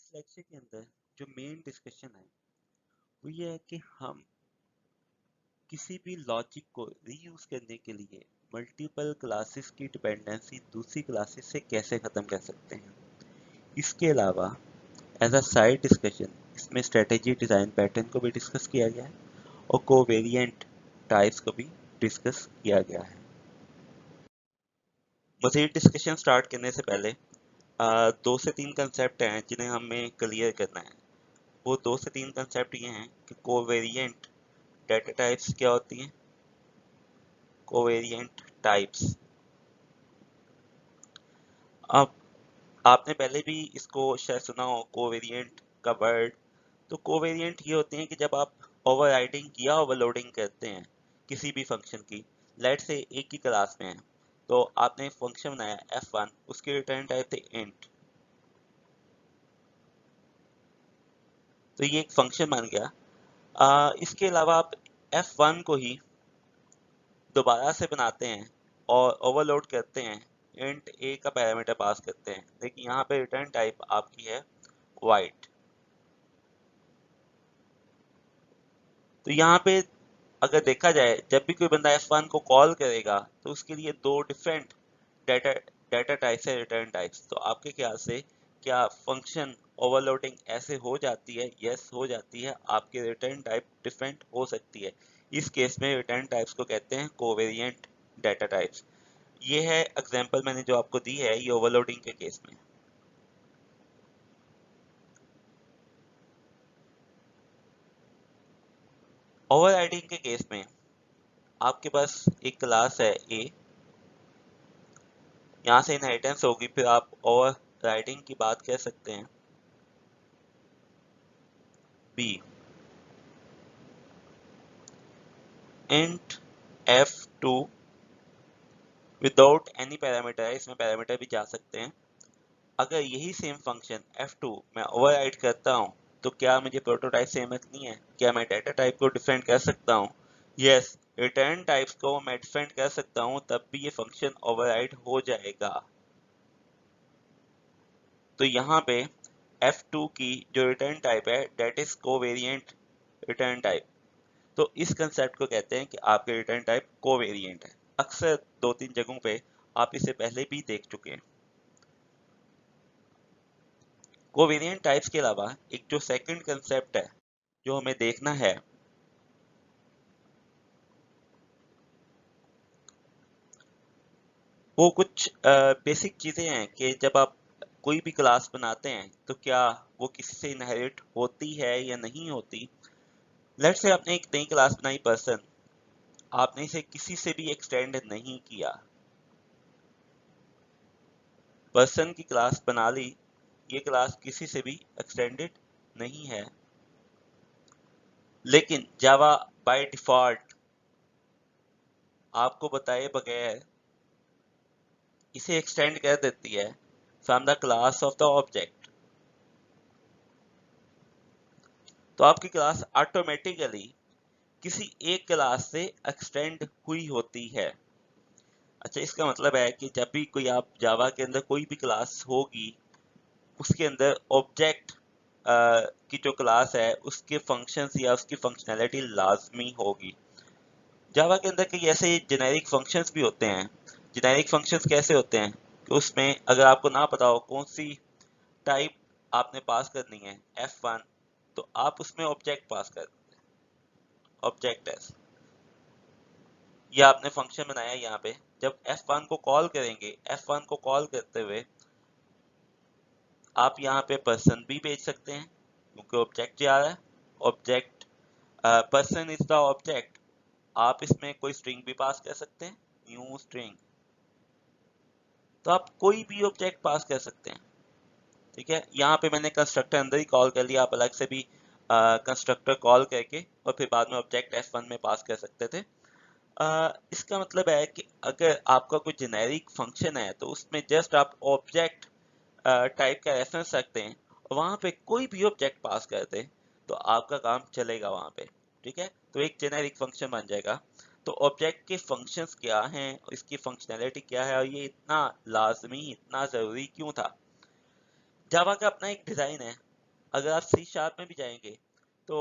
इस लेक्चर के अंदर जो मेन डिस्कशन है वो ये है कि हम किसी भी लॉजिक को रीयूज करने के लिए मल्टीपल क्लासेस की डिपेंडेंसी दूसरी क्लासेस से कैसे ख़त्म कर सकते हैं। इसके अलावा एज अ साइड डिस्कशन इसमें स्ट्रेटेजी डिज़ाइन पैटर्न को भी डिस्कस किया गया है और कोवेरिएंट टाइप्स को भी डिस्कस किया गया है। मज़ीद डिस्कशन स्टार्ट करने से पहले 2 से 3 कंसेप्ट हैं जिन्हें हमें क्लियर करना है। वो 2 से 3 कंसेप्ट ये हैं कि कोवेरिएंट डेटा टाइप्स क्या होती हैं, कोवेरिएंट टाइप्स। अब आपने पहले भी इसको शायद सुना हो कोवेरिएंट का वर्ड। तो कोवेरिएंट ये होते हैं कि जब आप ओवरराइडिंग या ओवरलोडिंग करते हैं किसी भी फंक्शन की, लेट से एक ही क्लास में है तो आपने फंक्शन बनाया f1, उसके रिटर्न टाइप थे इंट, तो ये एक फंक्शन बन गया। इसके अलावा आप f1 को ही दोबारा से बनाते हैं और ओवरलोड करते हैं, इंट a का पैरामीटर पास करते हैं, लेकिन यहाँ पे रिटर्न टाइप आपकी है वाइट। तो यहाँ पे अगर देखा जाए जब भी कोई बंदा f1 को कॉल करेगा तो उसके लिए दो डिफरेंट डाटा डाटा टाइप्स है, रिटर्न टाइप्स। तो आपके ख्याल से क्या फंक्शन ओवरलोडिंग ऐसे हो जाती है? यस हो जाती है, आपके रिटर्न टाइप डिफरेंट हो सकती है। इस केस में रिटर्न टाइप्स को कहते हैं कोवेरिएंट डाटा टाइप्स। ये है एग्जांपल मैंने जो आपको दी है, ये ओवरलोडिंग के केस में। ओवरराइडिंग के केस में आपके पास एक क्लास है ए, यहाँ से इनहेरिटेंस होगी, फिर आप ओवरराइडिंग की बात कह सकते हैं B. Int f2 without any parameter है, इसमें पैरामीटर भी जा सकते हैं। अगर यही सेम फंक्शन f2 मैं ओवरराइड करता हूँ तो क्या मुझे प्रोटोटाइप सेम रखनी है? क्या मैं डाटा टाइप को डिफरेंट कर सकता हूँ? यस, रिटर्न टाइप्स को मैं डिफरेंट कर सकता हूँ, तब भी ये फंक्शन ओवरराइड हो जाएगा। तो यहाँ पे f2 की जो रिटर्न टाइप है that is covariant return type. तो इस कंसेप्ट को कहते हैं कि आपके रिटर्न टाइप कोवेरिएंट है। अक्सर 2-3 जगहों पे आप इसे पहले भी देख चुके हैं। कोवेरिएंट टाइप्स के अलावा एक जो सेकंड कंसेप्ट है जो हमें देखना है, वो कुछ बेसिक चीजें हैं कि जब आप कोई भी क्लास बनाते हैं तो क्या वो किसी से इनहेरिट होती है या नहीं होती। लेट्स से आपने एक नई क्लास बनाई पर्सन, आपने इसे किसी से भी एक्सटेंड नहीं किया, पर्सन की क्लास बना ली, ये क्लास किसी से भी एक्सटेंडेड नहीं है, लेकिन जावा बाय डिफॉल्ट आपको बताए बगैर इसे एक्सटेंड कर देती है from the class of the object. तो आपकी क्लास ऑटोमेटिकली किसी एक क्लास से एक्सटेंड हुई होती है। अच्छा, इसका मतलब है कि जब भी कोई आप जावा के अंदर कोई भी क्लास होगी, उसके अंदर ऑब्जेक्ट की जो क्लास है उसके फंक्शंस या उसकी फंक्शनैलिटी लाजमी होगी। जावा के अंदर कई ऐसे जेनेरिक फंक्शंस भी होते हैं। जेनेरिक फंक्शंस कैसे होते हैं कि उसमें अगर आपको ना पता हो कौन सी टाइप आपने पास करनी है f1, तो आप उसमें ऑब्जेक्ट पास कर देते हैं, ऑब्जेक्ट एस। ये आपने फंक्शन बनाया यहाँ पे, जब f1 को कॉल करेंगे, f1 को कॉल करते हुए आप यहाँ पे पर्सन भी भेज सकते हैं क्योंकि ऑब्जेक्ट जा रहा है, object person is the object. आप इसमें कोई स्ट्रिंग भी पास कर सकते हैं, न्यू स्ट्रिंग। तो आप कोई भी ऑब्जेक्ट पास कर सकते हैं, ठीक है। यहाँ पे मैंने कंस्ट्रक्टर अंदर ही कॉल कर लिया, आप अलग से भी कंस्ट्रक्टर कॉल करके और फिर बाद में ऑब्जेक्ट f1 में पास कर सकते थे। इसका मतलब है कि अगर आपका कोई जेनेरिक फंक्शन है तो उसमें जस्ट आप ऑब्जेक्ट टाइप का रेफरेंस रखते हैं और वहां पे कोई भी ऑब्जेक्ट पास करते हैं तो आपका काम चलेगा वहां पे, ठीक है। तो एक जेनेरिक फंक्शन बन जाएगा। तो ऑब्जेक्ट के फंक्शंस क्या हैं, इसकी फंक्शनैलिटी क्या है और ये इतना लाजमी, इतना जरूरी क्यों था। जावा का अपना एक डिजाइन है, अगर आप सी शार्प में भी जाएंगे तो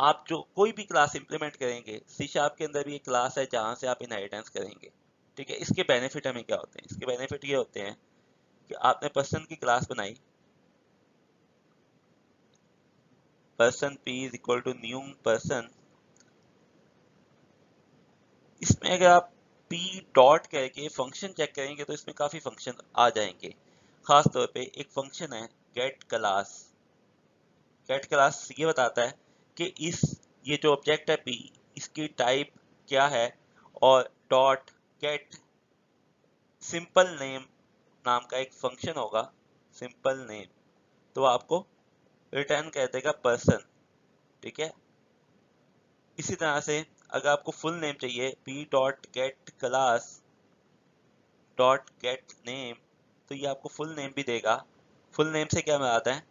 आप जो कोई भी क्लास इंप्लीमेंट करेंगे, सी शार्प के अंदर भी एक क्लास है जहां से आप इनहेरिटेंस करेंगे। ठीक है, इसके बेनिफिट हमें क्या होते हैं? इसके बेनिफिट ये होते हैं कि आपने पर्सन की क्लास बनाई, person p is equal to new person. इसमें अगर आप p डॉट करके फंक्शन चेक करेंगे तो इसमें काफी फंक्शन आ जाएंगे। खास तौर पे एक फंक्शन है गेट क्लास। गेट क्लास ये बताता है कि ये जो ऑब्जेक्ट है p, इसकी टाइप क्या है, और डॉट गेट सिंपल नेम नाम का एक फंक्शन होगा, सिंपल नेम, तो आपको रिटर्न कर देगा पर्सन। ठीक है, इसी तरह से अगर आपको फुल नेम चाहिए, p dot gate class dot gate name, तो ये आपको फुल नेम भी देगा। फुल नेम से क्या मराद है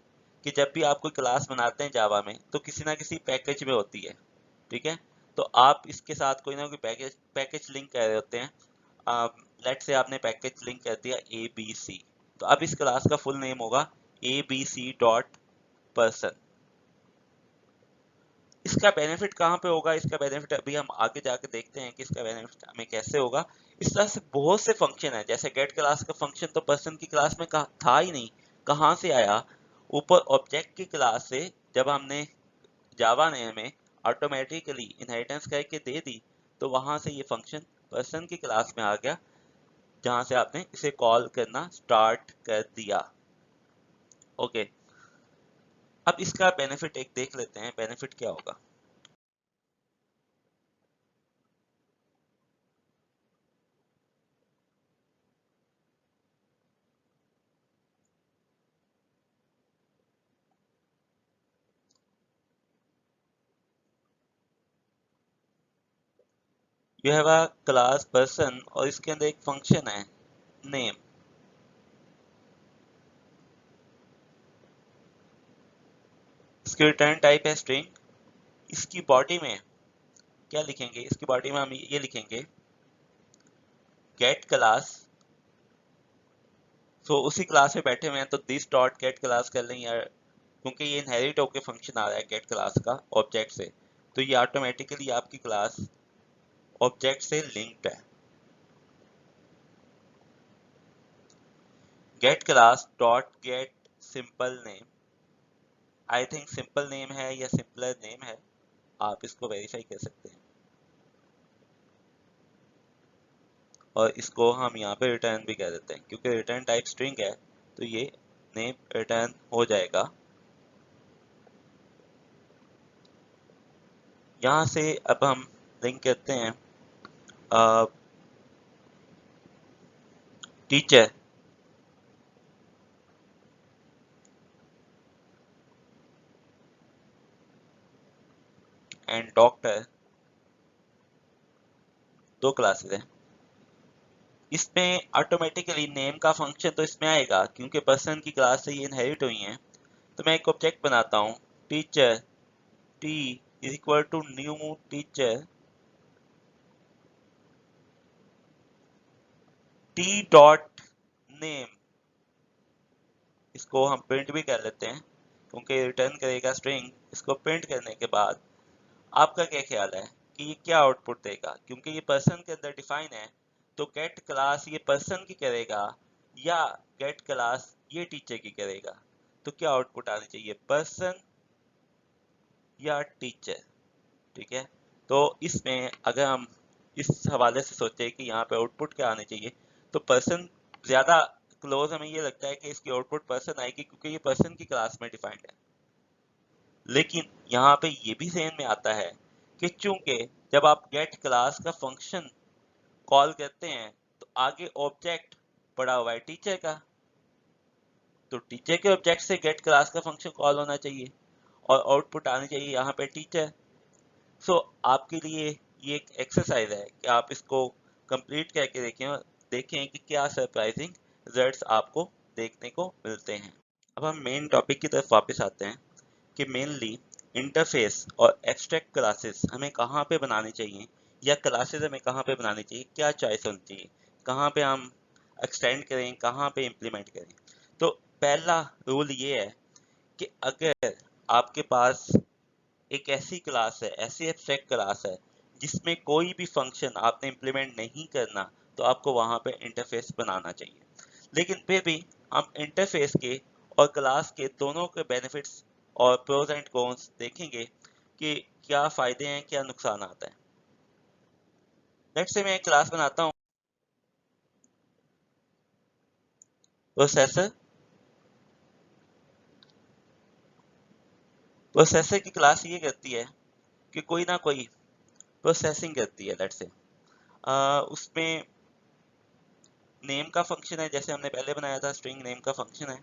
कि जब भी आप कोई क्लास बनाते हैं जावा में तो किसी ना किसी पैकेज में होती है। ठीक है, तो आप इसके साथ कोई ना कोई पैकेज लिंक कर रहे होते हैं। लेट से आपने पैकेज लिंक कर दिया ABC, तो अब इस क्लास का फुल नेम होगा ABC डॉट पर्सन। इसका बेनिफिट कहाँ पे होगा? इसका बेनिफिट अभी हम आगे जाके देखते हैं कि इसका बेनिफिट हमें कैसे होगा। इस तरह से बहुत से फंक्शन है, जैसे गेट क्लास का फंक्शन तो पर्सन की क्लास में था ही नहीं, कहाँ से आया? ऊपर ऑब्जेक्ट की क्लास से जब हमने जावा ने हमें ऑटोमेटिकली इनहेरिटेंस करके दे दी, तो वहां से ये फंक्शन पर्सन की क्लास में आ गया, जहां से आपने इसे कॉल करना स्टार्ट कर दिया। ओके, अब इसका बेनिफिट एक देख लेते हैं, बेनिफिट क्या होगा। You have a class person और इसके अंदर एक फंक्शन है नेम। इसकी रिटर्न टाइप है स्ट्रिंग। इसकी बॉडी में क्या लिखेंगे? इसकी बॉडी में हम ये लिखेंगे गेट क्लास। तो उसी क्लास में बैठे हुए हैं तो दिस डॉट गेट क्लास कर लें, या क्योंकि ये इनहेरिट होके फंक्शन आ रहा है गेट क्लास का ऑब्जेक्ट से, तो ये ऑटोमेटिकली आपकी क्लास ऑब्जेक्ट से लिंक्ड है। Get class dot get simple name, I think simple name है या सिंपलर नेम है, आप इसको वेरीफाई कर सकते हैं। और इसको हम यहाँ पे रिटर्न भी कर देते हैं, क्योंकि रिटर्न टाइप स्ट्रिंग है तो ये नेम रिटर्न हो जाएगा। यहाँ से अब हम लिंक करते हैं टीचर एंड डॉक्टर, दो क्लासेस हैं। इसमें ऑटोमेटिकली नेम का फंक्शन तो इसमें आएगा क्योंकि पर्सन की क्लास से ये इनहेरिट हुई हैं। तो मैं एक ऑब्जेक्ट बनाता हूँ teacher, T is equal to new teacher, T dot name. इसको हम प्रिंट भी कर लेते हैं क्योंकि रिटर्न करेगा स्ट्रिंग। इसको प्रिंट करने के बाद आपका क्या ख्याल है कि ये क्या आउटपुट देगा? क्योंकि ये पर्सन के अंदर डिफाइन है, तो गेट क्लास ये पर्सन की करेगा या गेट क्लास ये टीचर की करेगा? तो क्या आउटपुट आनी चाहिए, पर्सन या टीचर? ठीक है, तो इसमें अगर हम इस हवाले से सोचे कि यहाँ पे आउटपुट क्या आनी चाहिए, तो पर्सन ज्यादा क्लोज हमें ये लगता है कि इसकी आउटपुट पर्सन आएगी क्योंकि ये पर्सन की क्लास में डिफाइंड है। लेकिन यहाँ पे ये भी ध्यान में आता है कि चूंकि जब आप गेट क्लास का फंक्शन कॉल करते हैं तो आगे ऑब्जेक्ट पड़ा हुआ है टीचर का, तो टीचर के ऑब्जेक्ट से गेट क्लास का फंक्शन कॉल होना चाहिए और आउटपुट आनी चाहिए यहाँ पे टीचर। सो आपके लिए ये एक एक्सरसाइज है कि आप इसको कंप्लीट करके देखें और देखें कि क्या सरप्राइजिंग रिजल्ट्स आपको देखने को मिलते हैं। अब हम मेन टॉपिक की तरफ वापस आते हैं कि मेनली इंटरफेस और एब्स्ट्रैक्ट क्लासेस हमें कहाँ पे बनानी चाहिए, या क्लासेस हमें कहाँ पे बनानी चाहिए, क्या चॉइस होनी चाहिए, कहाँ पे हम एक्सटेंड करें, कहाँ पे इम्प्लीमेंट करें। तो पहला रूल ये है कि अगर आपके पास एक ऐसी क्लास है, ऐसी एब्स्ट्रैक्ट क्लास है जिसमें कोई भी फंक्शन आपने इम्प्लीमेंट नहीं करना, तो आपको वहां पे इंटरफेस बनाना चाहिए। लेकिन फिर भी हम इंटरफेस के और क्लास के दोनों के बेनिफिट्स और प्रोज एंड कॉन्स देखेंगे कि क्या फायदे हैं, क्या नुकसान आता है। लेट्स से मैं एक क्लास बनाता हूँ प्रोसेसर। प्रोसेसर की क्लास ये करती है कि कोई ना कोई प्रोसेसिंग करती है। लेट्स से उसमें नेम का फंक्शन है, जैसे हमने पहले बनाया था, स्ट्रिंग नेम का फंक्शन है,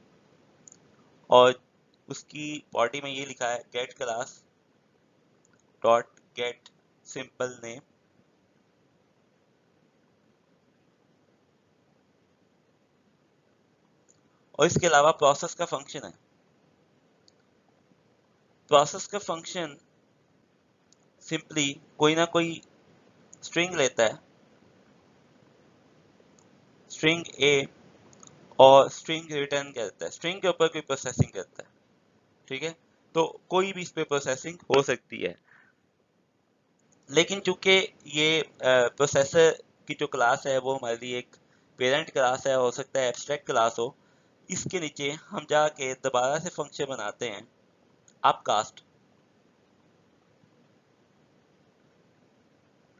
और उसकी बॉडी में ये लिखा है get class dot get simple name. और इसके अलावा प्रोसेस का फंक्शन है। प्रोसेस का फंक्शन सिंपली कोई ना कोई स्ट्रिंग लेता है, स्ट्रिंग ए, और स्ट्रिंग रिटर्न करता है, स्ट्रिंग के ऊपर कोई प्रोसेसिंग करता है। ठीक है, तो कोई भी इस पे प्रोसेसिंग हो सकती है। लेकिन चूंकि ये प्रोसेसर की जो क्लास है वो हमारे लिए एक पेरेंट क्लास है, हो सकता है एब्स्ट्रैक्ट क्लास हो, इसके नीचे हम जाके दोबारा से फंक्शन बनाते हैं अपकास्ट,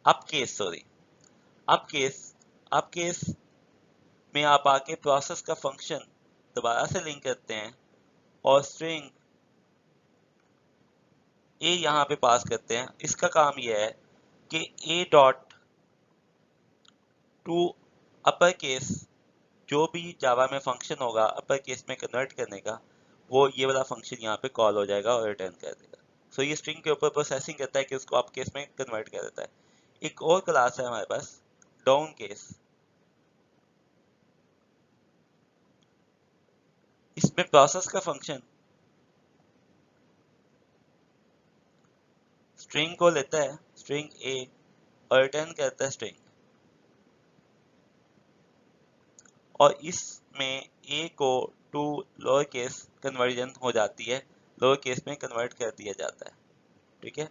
अपकेस सॉरी, अपकेस, अपकेस में आप आके प्रोसेस का फंक्शन दोबारा से लिंक करते हैं और स्ट्रिंग ए यहाँ पे पास करते हैं। इसका काम यह है कि ए डॉट टू अपर केस, जो भी जावा में फंक्शन होगा अपर केस में कन्वर्ट करने का, वो ये वाला फंक्शन यहाँ पे कॉल हो जाएगा और रिटर्न कर देगा। सो ये स्ट्रिंग के ऊपर प्रोसेसिंग करता है कि उसको अप केस में कन्वर्ट कर देता है। एक और क्लास है हमारे पास डाउन केस। इसमें प्रोसेस का फंक्शन स्ट्रिंग को लेता है, स्ट्रिंग ए, और रिटर्न करता है स्ट्रिंग, और इसमें ए को टू लोअर केस कन्वर्जन हो जाती है, लोअर केस में कन्वर्ट कर दिया जाता है। ठीक है,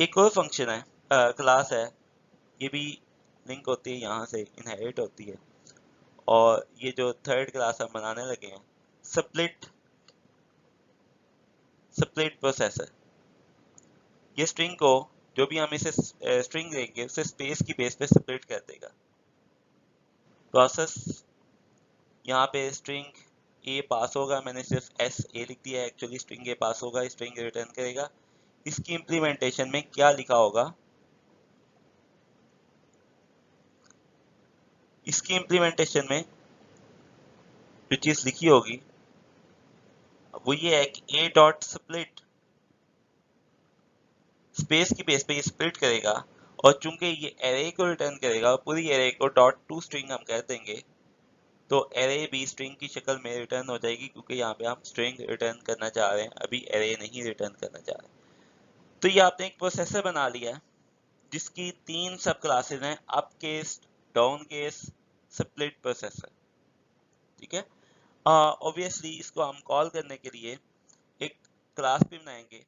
एक और फंक्शन है, क्लास है, ये भी लिंक होती है, यहाँ से इनहेरिट होती है। और ये जो थर्ड क्लास हम बनाने लगे हैं, स्प्लिट, स्प्लिट प्रोसेसर, ये स्ट्रिंग को, जो भी हम इसे स्ट्रिंग देंगे उसे स्पेस की बेस पे स्प्लिट कर देगा। प्रोसेस, यहाँ पे स्ट्रिंग ए पास होगा, मैंने सिर्फ एस ए लिख दिया है, एक्चुअली स्ट्रिंग ए पास होगा, स्ट्रिंग रिटर्न करेगा। इसकी इम्प्लीमेंटेशन में क्या लिखा होगा, इसकी इम्प्लीमेंटेशन में जो चीज लिखी होगी वो ये है कि ए डॉट स्प्लिट, स्पेस की बेस पे ये स्प्लिट करेगा, और चूंकि ये एरे को रिटर्न करेगा, पूरी array co dot to string हम कह देंगे, तो एरे भी स्ट्रिंग की शक्ल में रिटर्न हो जाएगी, क्योंकि यहाँ पे हम स्ट्रिंग रिटर्न करना चाह रहे हैं, अभी एरे नहीं रिटर्न करना चाह रहे। तो ये आपने एक प्रोसेसर बना लिया है जिसकी तीन सब क्लासेस हैं, up case, down case, split processor. ठीक है, ऑब्वियसली इसको हम कॉल करने के लिए एक क्लास भी बनाएंगे,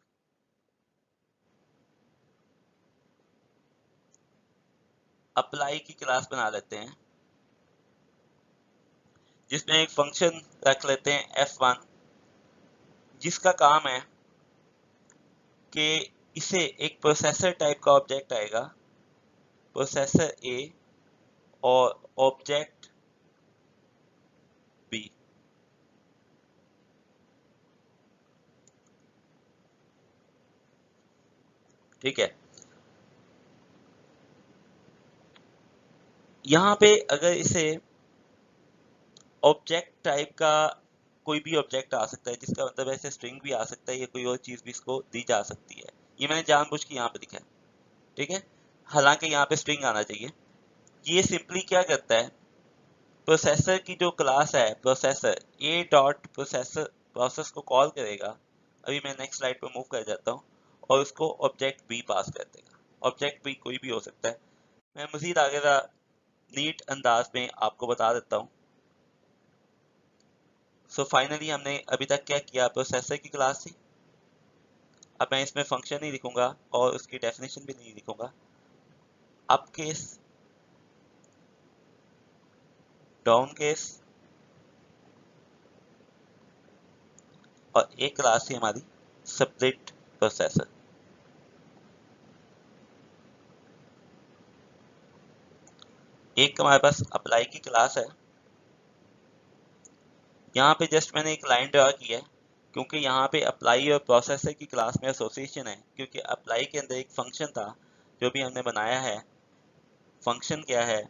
अप्लाई की क्लास बना लेते हैं, जिसमें एक फंक्शन रख लेते हैं f1, जिसका काम है कि इसे एक प्रोसेसर टाइप का ऑब्जेक्ट आएगा, प्रोसेसर ए और ऑब्जेक्ट बी। ठीक है, यहाँ पे अगर इसे ऑब्जेक्ट टाइप का कोई भी ऑब्जेक्ट आ सकता है, जिसका मतलब ऐसे स्ट्रिंग भी आ सकता है या कोई और चीज भी इसको दी जा सकती है, ये मैंने जानबूझ के यहाँ पे लिखा है। ठीक है, हालांकि यहाँ पे स्ट्रिंग आना चाहिए। ये सिंपली क्या करता है, प्रोसेसर की जो क्लास है प्रोसेसर, ए डॉट प्रोसेसर, प्रोसेस को कॉल करेगा। अभी मैं नेक्स्ट स्लाइड पर मूव कर जाता हूँ, और उसको ऑब्जेक्ट बी पास कर देगा। ऑब्जेक्ट बी कोई भी हो सकता है, मैं मजीद आगे नीट अंदाज में आपको बता देता हूँ। सो फाइनली हमने अभी तक क्या किया, प्रोसेसर की क्लास थी। अब मैं इसमें फंक्शन नहीं लिखूंगा और उसकी डेफिनेशन भी नहीं लिखूंगा। अप केस, डाउन केस, और एक क्लास थी हमारी स्प्लिट प्रोसेसर। एक हमारे पास अप्लाई की क्लास है। यहाँ पे जस्ट मैंने एक लाइन ड्रा की है क्योंकि यहाँ पे अप्लाई और प्रोसेसर की क्लास में एसोसिएशन है, क्योंकि अप्लाई के अंदर एक फंक्शन था जो भी हमने बनाया है। फंक्शन क्या है,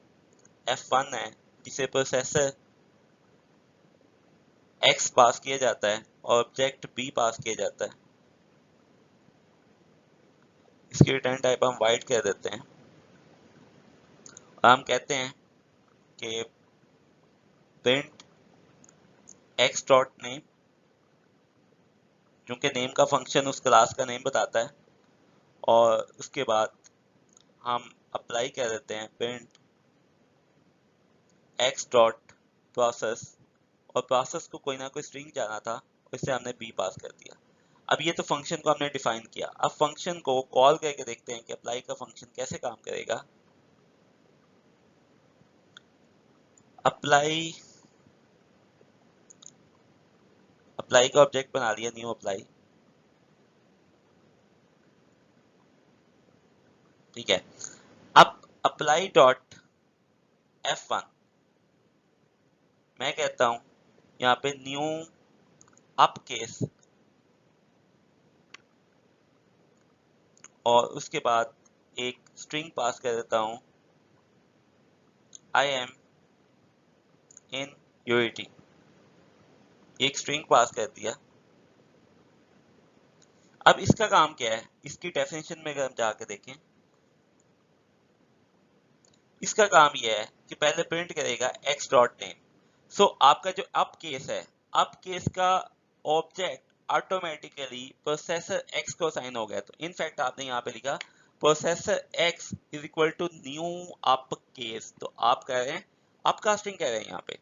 f1 है, जिसे प्रोसेसर x पास किया जाता है और ऑब्जेक्ट b पास किया जाता है। इसकी रिटर्न टाइप हम वाइड कर देते हैं और हम कहते हैं कि प्रिंट x डॉट नेम, क्योंकि नेम का फंक्शन उस क्लास का नेम बताता है, और उसके बाद हम अप्लाई कर देते हैं प्रिंट x डॉट प्रोसेस, और प्रोसेस को कोई ना कोई स्ट्रिंग जाना था, इससे हमने b पास कर दिया। अब ये तो फंक्शन को हमने डिफाइन किया। अब फंक्शन को कॉल करके देखते हैं कि अप्लाई का फंक्शन कैसे काम करेगा। अप्लाई, अप्लाई का ऑब्जेक्ट बना लिया, न्यू अप्लाई, ठीक है। अब अप्लाई डॉट f1 मैं कहता हूं यहाँ पे न्यू अप केस, और उसके बाद एक स्ट्रिंग पास कर देता हूं आई एम इन यूएटी, एक स्ट्रिंग पास कर दिया। अब इसका काम क्या है, इसकी डेफिनेशन में अगर हम जाकर देखें, इसका काम यह है कि पहले प्रिंट करेगा x डॉट नेम। सो आपका जो अप केस है, अप केस का ऑब्जेक्ट ऑटोमेटिकली प्रोसेसर x को असाइन हो गया। तो इनफैक्ट आपने यहाँ पे लिखा processor x is equal to new up case, तो आप कह रहे हैं अप कास्टिंग कह रहे हैं यहाँ पे।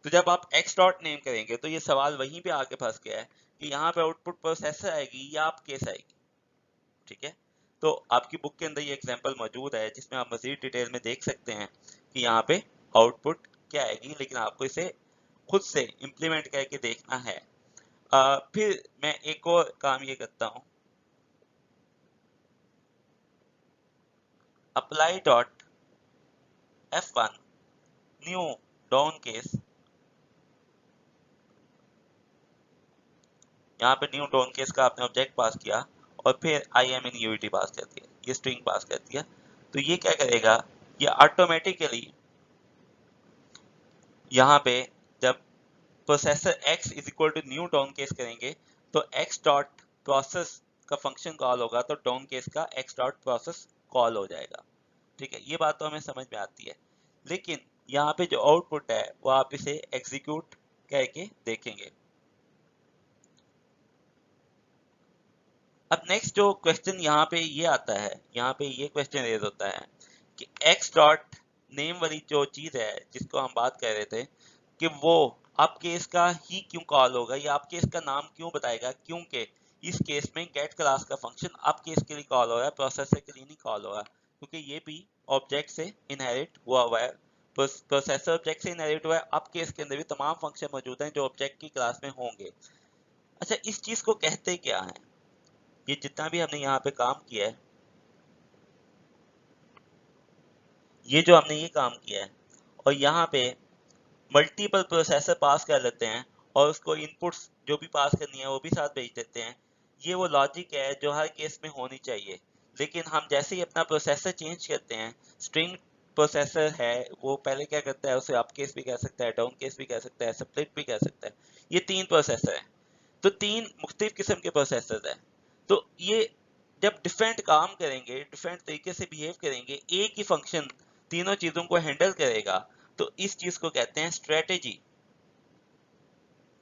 तो जब आप x डॉट नेम करेंगे तो ये सवाल वहीं पे आके फंस गया है कि यहाँ पे आउटपुट प्रोसेसर आएगी या अप केस आएगी, ठीक है। तो आपकी बुक के अंदर ये एग्जांपल मौजूद है जिसमें आप मजीद डिटेल में देख सकते हैं कि यहाँ पे आउटपुट क्या आएगी, लेकिन आपको इसे खुद से इम्प्लीमेंट करके देखना है। फिर मैं एक और काम ये करता हूँ, apply dot f1 new down case, यहाँ पे न्यू डाउन केस का आपने ऑब्जेक्ट पास किया और फिर आई एम इन यूटी पास कर दिया, ये स्ट्रिंग पास कर दिया। तो ये क्या करेगा, ये ऑटोमेटिकली यहाँ पे जब processor x is equal to new down case करेंगे तो x डॉट प्रोसेस का फंक्शन कॉल होगा, तो डाउन केस का x डॉट प्रोसेस कॉल हो जाएगा, ठीक है। ये बात तो हमें समझ में आती है, लेकिन यहाँ पे जो आउटपुट है वो आप इसे एग्जीक्यूट करके देखेंगे। अब नेक्स्ट जो क्वेश्चन यहाँ पे ये आता है, यहाँ पे ये क्वेश्चन रेज होता है कि x डॉट नेम वाली जो चीज है जिसको हम बात कर रहे थे कि वो आप केस का ही क्यों कॉल होगा या आप केस का नाम क्यों बताएगा, क्योंकि इस केस में गेट क्लास का फंक्शन आप केस के लिए कॉल हो रहा है, प्रोसेसर के लिए नहीं कॉल हो रहा, क्योंकि ये भी ऑब्जेक्ट से इनहेरिट हुआ है, प्रोसेसर ऑब्जेक्ट से इनहेरिट हुआ है। आप केस के अंदर भी तमाम फंक्शन मौजूद हैं जो ऑब्जेक्ट की क्लास में होंगे। अच्छा, इस चीज को कहते क्या है, ये जितना भी हमने यहाँ पे काम किया है, ये जो हमने ये काम किया है, और यहाँ पे मल्टीपल प्रोसेसर पास कर लेते हैं और उसको इनपुट्स जो भी पास करनी है वो भी साथ भेज देते हैं, ये वो लॉजिक है जो हर केस में होनी चाहिए। लेकिन हम जैसे ही अपना प्रोसेसर चेंज करते हैं, स्ट्रिंग प्रोसेसर है वो पहले क्या करता है, उसे अप केस भी कह सकता है, डाउन केस भी कह सकता है, स्प्लिट भी कह सकता है। ये तीन प्रोसेसर है, तो तीन मुख्तलिफ किस्म के प्रोसेसर है। तो ये जब डिफरेंट काम करेंगे, डिफरेंट तरीके से बिहेव करेंगे, एक ही फंक्शन तीनों चीजों को हैंडल करेगा, तो इस चीज को कहते हैं स्ट्रेटेजी।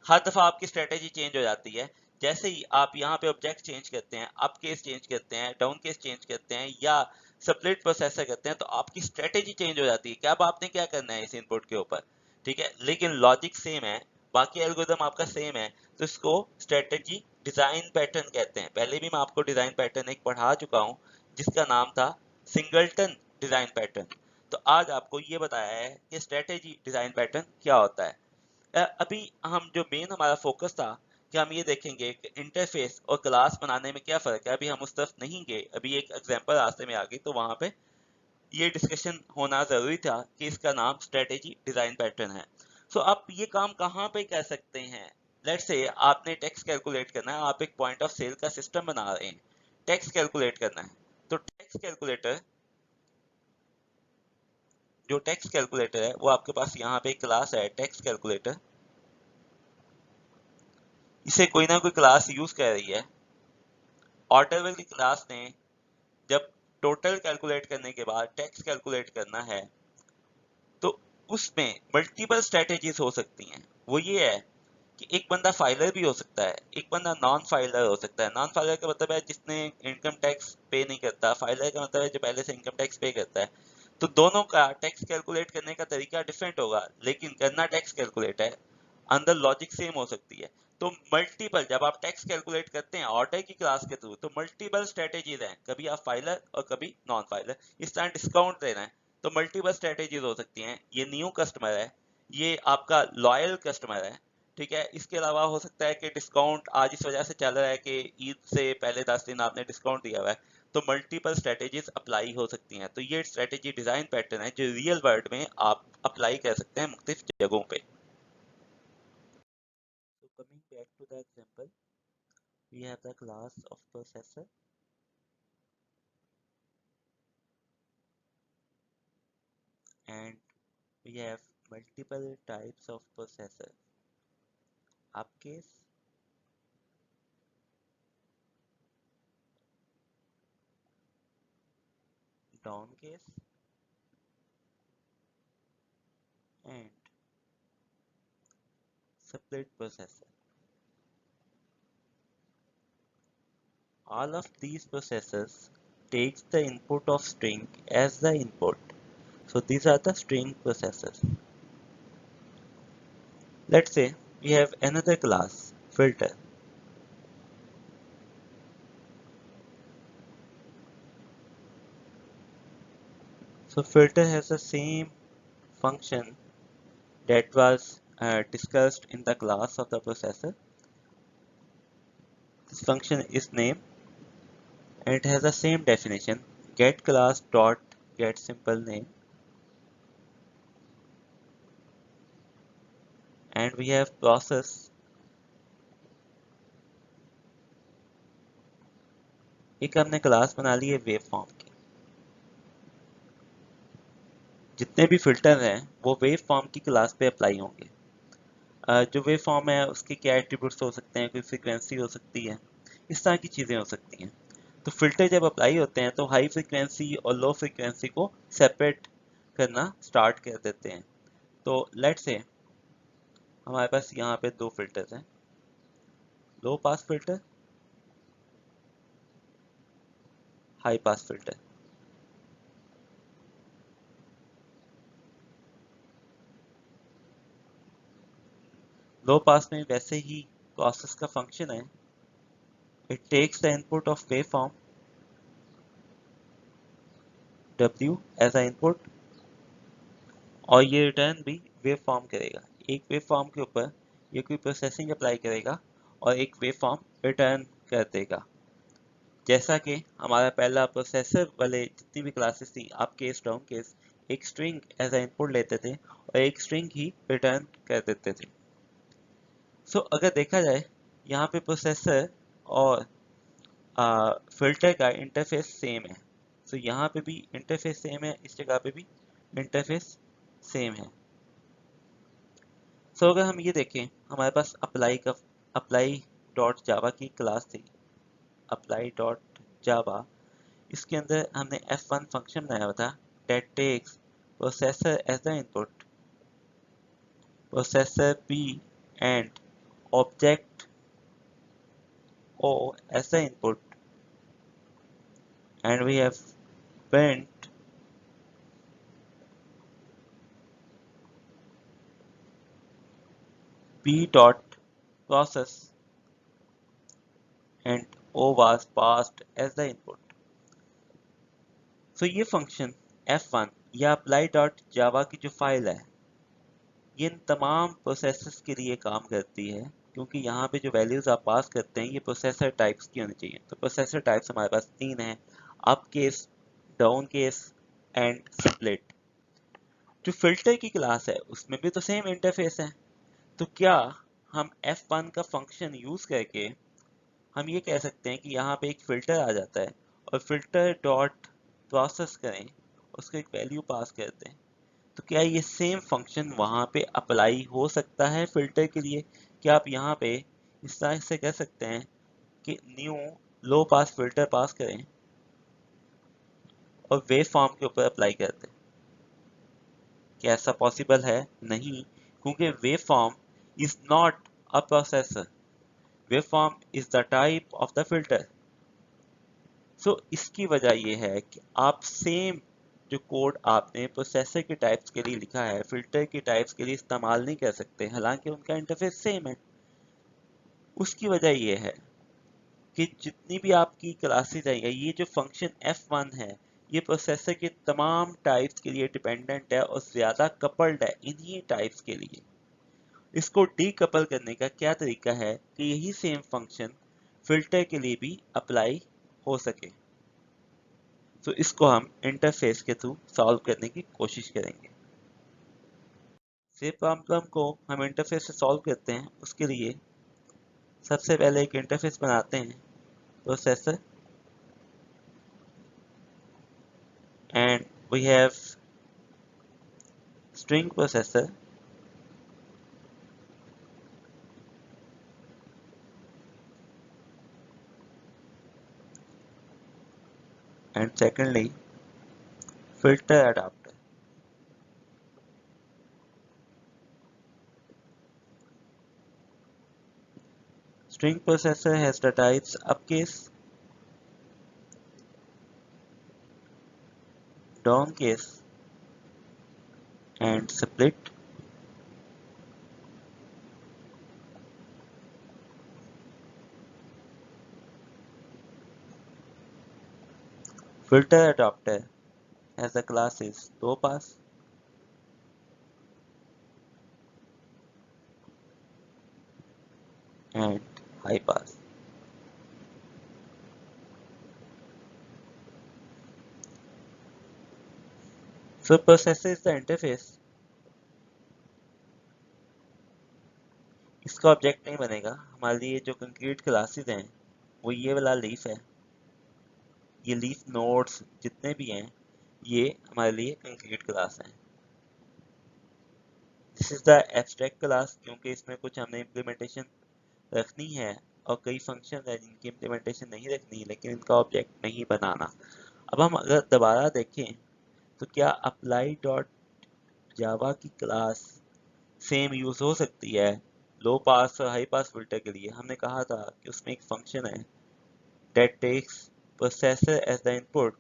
हर दफा आपकी स्ट्रेटेजी चेंज हो जाती है जैसे ही आप यहाँ पे ऑब्जेक्ट चेंज करते हैं, अप केस चेंज करते हैं, डाउन केस चेंज करते हैं या स्प्लिट प्रोसेसर करते हैं, तो आपकी स्ट्रेटेजी चेंज हो जाती है कि अब आपने क्या करना है इस इनपुट के ऊपर, ठीक है। लेकिन लॉजिक सेम है, बाकी एल्गोरिदम आपका सेम है, तो इसको स्ट्रेटेजी डिजाइन पैटर्न कहते हैं। पहले भी मैं आपको डिजाइन पैटर्न एक पढ़ा चुका हूँ जिसका नाम था सिंगलटन डिजाइन पैटर्न। तो आज आपको ये बताया है कि स्ट्रेटेजी डिजाइन पैटर्न क्या होता है। अभी हम जो मेन हमारा फोकस था कि हम ये देखेंगे कि इंटरफेस और क्लास बनाने में क्या फर्क है। अभी हम उस तरफ नहीं गए, अभी एक एग्जांपल रास्ते में आ गई, तो वहां पे ये डिस्कशन होना जरूरी था कि इसका नाम स्ट्रेटेजी डिजाइन पैटर्न है। सो आप ये काम कहाँ पे कर सकते हैं। लेट्स से आपने टैक्स कैलकुलेट करना है, आप एक पॉइंट ऑफ सेल का सिस्टम बना रहे हैं, टैक्स कैलकुलेट करना है। तो टैक्स कैलकुलेटर, जो टैक्स कैलकुलेटर है वो आपके पास यहाँ पे एक क्लास है टैक्स कैलकुलेटर। इसे कोई ना कोई क्लास यूज कर रही है। ऑर्डर वाली क्लास ने जब टोटल कैलकुलेट करने के बाद टैक्स कैलकुलेट करना है तो उसमें मल्टीपल स्ट्रेटेजीज हो सकती हैं। वो ये है कि एक बंदा फाइलर भी हो सकता है, एक बंदा नॉन फाइलर हो सकता है। नॉन फाइलर का मतलब है जिसने इनकम टैक्स पे नहीं करता, फाइलर का मतलब है जो पहले से इनकम टैक्स पे करता है। तो दोनों का टैक्स कैलकुलेट करने का तरीका डिफरेंट होगा, लेकिन करना टैक्स कैलकुलेट है, अंदर लॉजिक सेम हो सकती है। तो मल्टीपल, जब आप टैक्स कैलकुलेट करते हैं ऑर्डर की क्लास के थ्रू, तो मल्टीपल स्ट्रेटेजीज हैं, कभी आप फाइलर और कभी नॉन फाइलर। इस तरह डिस्काउंट देना है तो मल्टीपल स्ट्रेटेजीज हो सकती हैं। ये न्यू कस्टमर है, ये आपका लॉयल कस्टमर है, ठीक है। इसके अलावा हो सकता है कि डिस्काउंट आज इस वजह से चल रहा है कि ईद से पहले 10 दिन आपने डिस्काउंट दिया हुआ है, तो मल्टीपल स्ट्रेटेजीज अप्लाई हो सकती हैं। तो ये स्ट्रेटेजी डिजाइन पैटर्न है जो रियल वर्ल्ड में आप अप्लाई कर सकते हैं मुख्तलिफ जगहों पे। So coming back to the example, we have the class of processor and we have multiple types of processor. Up case, down case and split processor. All of these processors takes the input of string as the input. So these are the string processors. Let's say we have another class, filter. So filter has the same function that was discussed in the class of the processor. This function is name and it has the same definition, get class dot get simple name, and we have process. एक हमने class बना ली है wave form की। जितने भी filter हैं वो wave form की क्लास पे अप्लाई होंगे। जो वेव फॉर्म है उसके क्या एट्रीब्यूट्स हो सकते हैं, कोई फ्रीक्वेंसी हो सकती है, इस तरह की चीज़ें हो सकती हैं। तो फिल्टर जब अप्लाई होते हैं तो हाई फ्रीक्वेंसी और लो फ्रीक्वेंसी को सेपरेट करना स्टार्ट कर देते हैं। तो लेट से हमारे पास यहाँ पे दो फिल्टर्स हैं, low pass filter, high pass filter. Low pass में वैसे ही प्रोसेस का फंक्शन है, it takes the input of wave form W as a input और ये रिटर्न भी वेव फॉर्म करेगा। एक वेव फॉर्म के ऊपर ये कोई प्रोसेसिंग अप्लाई करेगा और एक वेव फॉर्म रिटर्न कर देगा। जैसा कि हमारा पहला प्रोसेसर वाले जितनी भी क्लासेस थी, अप केस डाउन केस, एक स्ट्रिंग एज अ इनपुट लेते थे और एक स्ट्रिंग ही रिटर्न कर देते थे। सो अगर देखा जाए यहाँ पे प्रोसेसर और फिल्टर का इंटरफेस सेम है। सो यहाँ पे भी इंटरफेस सेम है, इस जगह पे भी इंटरफेस सेम है। सो अगर हम ये देखें, हमारे पास अप्लाई डॉट जावा की क्लास थी, अप्लाई डॉट जावा। इसके अंदर हमने F1 फंक्शन बनाया हुआ था that takes processor as the input, processor P and object O as the input, and we have print p dot process and o was passed as the input. So ये function f1 या apply dot java की जो file है ये इन तमाम processors के लिए काम करती है, क्योंकि यहाँ पे जो वैल्यूज आप पास करते हैं ये प्रोसेसर टाइप्स की होनी चाहिए। तो प्रोसेसर टाइप्स हमारे पास तीन हैं, up case, down case and split. जो फिल्टर की क्लास है उसमें भी तो सेम इंटरफेस है, तो क्या हम f1 का फंक्शन यूज करके हम ये कह सकते हैं कि यहाँ पे एक फिल्टर आ जाता है और फिल्टर डॉट प्रोसेस करें, उसको एक वैल्यू पास करते हैं, तो क्या ये सेम फंक्शन वहां पे अप्लाई हो सकता है फिल्टर के लिए? क्या आप यहाँ पे इस तरह से कह सकते हैं कि न्यू लो पास फिल्टर पास करें और वेव फॉर्म के ऊपर अप्लाई करते हैं? क्या ऐसा पॉसिबल है? नहीं, क्योंकि wave form is not a processor, wave form is the type of the filter. So इसकी वजह यह है कि आप सेम जो कोड आपने प्रोसेसर के टाइप्स के लिए लिखा है फिल्टर के टाइप्स के लिए इस्तेमाल नहीं कर सकते, हालांकि उनका इंटरफेस सेम है। उसकी वजह यह है कि जितनी भी आपकी क्लासेस आई है, ये जो फंक्शन f1 है ये प्रोसेसर के तमाम टाइप्स के लिए डिपेंडेंट है और ज्यादा कपल्ड है इन्हीं टाइप्स के लिए। इसको डीकपल करने का क्या तरीका है कि यही सेम फंक्शन फिल्टर के लिए भी अप्लाई हो सके। तो इसको हम इंटरफेस के थ्रू सॉल्व करने की कोशिश करेंगे। सेम प्रॉब्लम को हम इंटरफेस से सॉल्व करते हैं, उसके लिए सबसे पहले एक इंटरफेस बनाते हैं, processor, and we have string processor, and secondly filter adapter. String processor has the types uppercase, downcase and split. Filter adapter has the classes low pass and high pass. So processor is the interface. इसका object नहीं बनेगा, हमारे लिए जो concrete classes हैं वो ये वाला लीफ है, ये लीफ नोड्स जितने भी हैं ये हमारे लिए कंक्रीट क्लास हैं। This is the abstract class, क्योंकि इसमें कुछ हमने इम्प्लीमेंटेशन रखनी है और कई फंक्शन है जिनकी इम्प्लीमेंटेशन नहीं रखनी लेकिन इनका ऑब्जेक्ट नहीं बनाना। अब हम अगर दोबारा देखें तो क्या अप्लाई डॉट जावा की क्लास सेम यूज हो सकती है लो पास और हाई पास फिल्टर के लिए? हमने कहा था कि उसमें एक फंक्शन है that takes processor as the input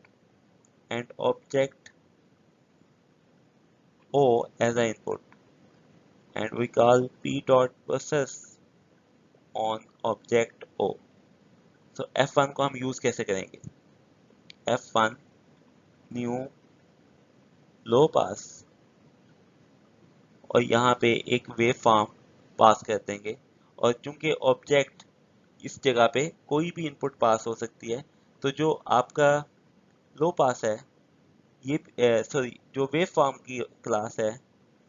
and object O as the input, and we call p dot process on object O. So f1 को हम यूज कैसे करेंगे? f1 न्यू लो पास और यहाँ पे एक वेव फॉर्म पास कर देंगे, और चूंकि ऑब्जेक्ट इस जगह पे कोई भी इनपुट पास हो सकती है, तो जो आपका लो पास है ये सॉरी जो वेव फॉर्म की क्लास है,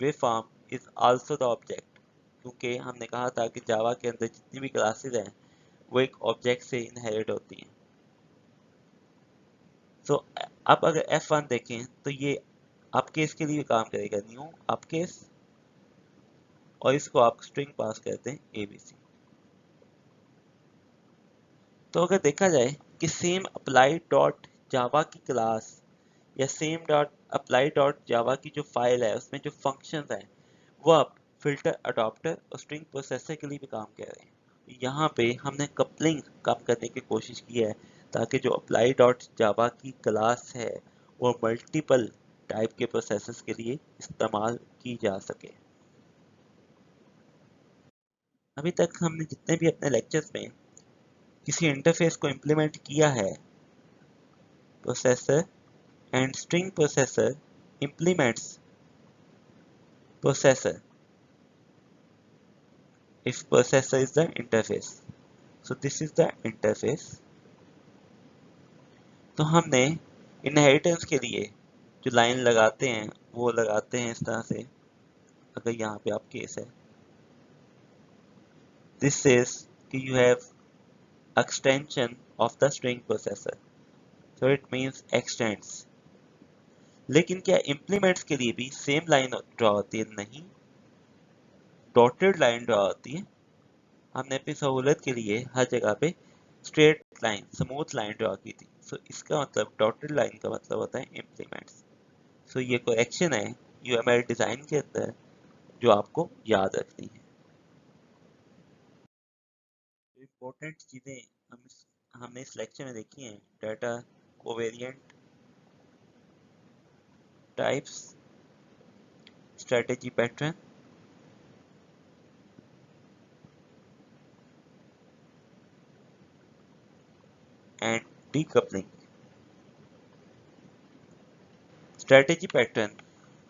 wave form is also the object, क्योंकि हमने कहा था कि जावा के अंदर जितनी भी क्लासेस हैं वो एक ऑब्जेक्ट से इनहेरिट होती हैं। सो अब अगर f1 देखें तो ये अप केस के लिए काम करेगा, न्यू अप केस, और इसको आप स्ट्रिंग पास करते हैं एबीसी। तो अगर देखा जाए कि सेम अप्लाई डॉट जावा की क्लास या सेम डॉट अप्लाई डॉट जावा की जो फाइल है उसमें जो फंक्शंस हैं वो अब फिल्टर अडॉप्टर और स्ट्रिंग प्रोसेसर के लिए भी काम कर रहे हैं। यहाँ पे हमने कपलिंग कम करने की कोशिश की है ताकि जो अप्लाई डॉट जावा की क्लास है वो मल्टीपल टाइप के प्रोसेसर्स के लिए इस्तेमाल की जा सके। अभी तक हमने जितने भी अपने लेक्चर्स में किसी इंटरफेस को इम्प्लीमेंट किया है, processor and string processor implements processor if processor is the interface. So this is the interface. तो हमने इनहेरिटेंस के लिए जो लाइन लगाते हैं वो लगाते हैं इस तरह से। अगर यहाँ पे आप केस है, this says कि you have extension of the string processor, so it means extends. लेकिन क्या implements के लिए भी सेम लाइन ड्रॉ होती है? नहीं, डॉटेड लाइन ड्रॉ होती है। हमने अपनी सहूलत के लिए हर जगह पे straight line, smooth line draw की थी। सो इसका मतलब डॉटेड लाइन का मतलब होता है इम्प्लीमेंट्स। सो ये करेक्शन है यूएमएल डिजाइन के अंदर जो आपको याद रखनी है। इम्पोर्टेंट चीजें हमने इस लेक्चर में देखी हैं। Data covariant, types, strategy pattern, and decoupling. Strategy pattern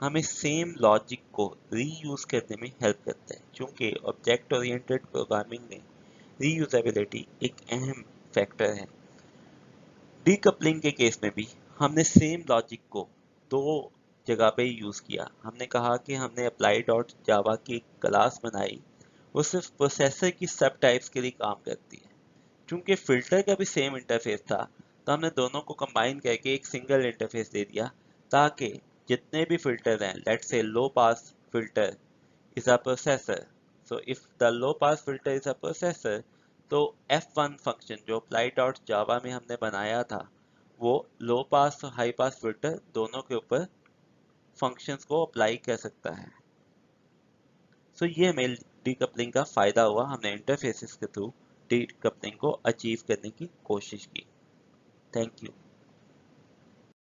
हमें सेम लॉजिक को रीयूज करने में हेल्प करता है, क्योंकि ऑब्जेक्ट ओरिएंटेड प्रोग्रामिंग में रीयूजेबिलिटी एक अहम फैक्टर है। डीकपलिंग के केस में भी हमने सेम लॉजिक को दो जगह पे यूज किया। हमने कहा कि हमने अप्लाई डॉट जावा की एक क्लास बनाई, वो सिर्फ प्रोसेसर की सब टाइप्स के लिए काम करती है। क्योंकि फिल्टर का भी सेम इंटरफेस था, तो हमने दोनों को कंबाइन करके एक सिंगल इंटरफेस दे दिया, ताकि जितने भी फिल्टर हैं, let's say low pass filter is a processor. So if the low pass filter is a processor, तो F1 फंक्शन जो apply.java में हमने बनाया था, वो लो पास और हाई पास फिल्टर दोनों के ऊपर फंक्शंस को अप्लाई कर सकता है। सो ये हमें डीकपलिंग का फायदा हुआ। हमने इंटरफेसेस के थ्रू डीकपलिंग को अचीव करने की कोशिश की। Thank you.